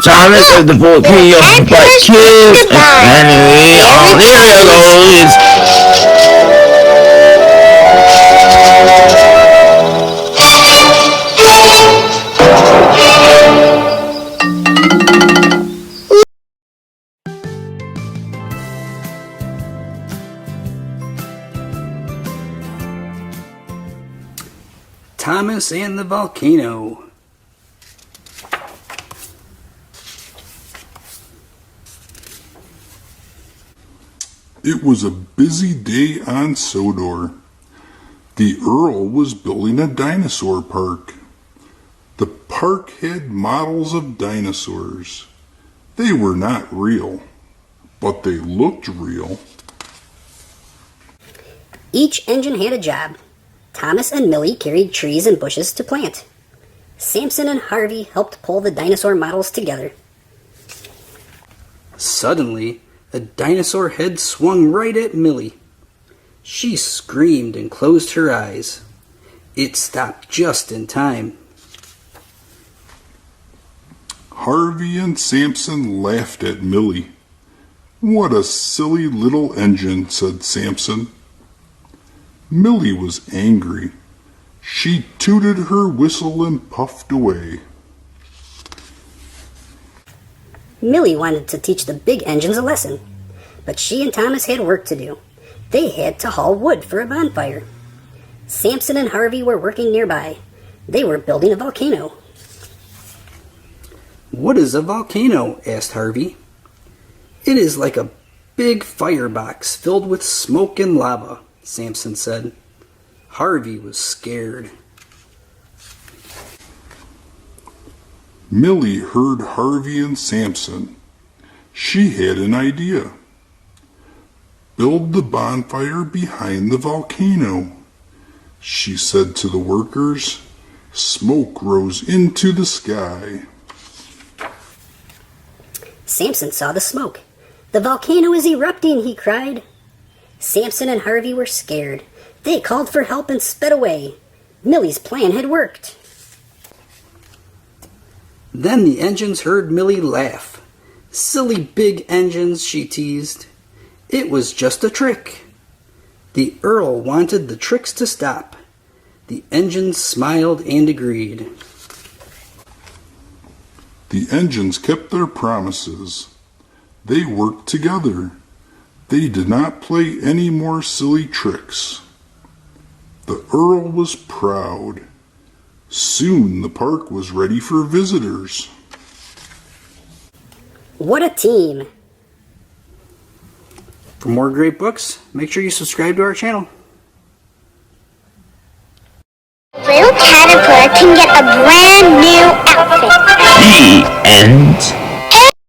Thomas of the volcano, but kids, anyway, oh, there it goes. Thomas and the Volcano. It was a busy day on Sodor. The Earl was building a dinosaur park. The park had models of dinosaurs. They were not real, but they looked real. Each engine had a job. Thomas and Millie carried trees and bushes to plant. Samson and Harvey helped pull the dinosaur models together. Suddenly, a dinosaur head swung right at Millie. She screamed and closed her eyes. It stopped just in time. Harvey and Samson laughed at Millie. "What a silly little engine," said Samson. Millie was angry. She tooted her whistle and puffed away. Millie wanted to teach the big engines a lesson, but she and Thomas had work to do. They had to haul wood for a bonfire. Samson and Harvey were working nearby. They were building a volcano. "What is a volcano?" asked Harvey. "It is like a big firebox filled with smoke and lava," Samson said. Harvey was scared. Millie heard Harvey and Samson. She had an idea. "Build the bonfire behind the volcano," she said to the workers. Smoke rose into the sky. Samson saw the smoke. "The volcano is erupting," he cried. Samson and Harvey were scared. They called for help and sped away. Millie's plan had worked. Then the engines heard Millie laugh. "Silly big engines," she teased. "It was just a trick." The Earl wanted the tricks to stop. The engines smiled and agreed. The engines kept their promises. They worked together. They did not play any more silly tricks. The Earl was proud. Soon the park was ready for visitors. What a team! For more great books, make sure you subscribe to our channel. Little caterpillar can get a brand new outfit. The end.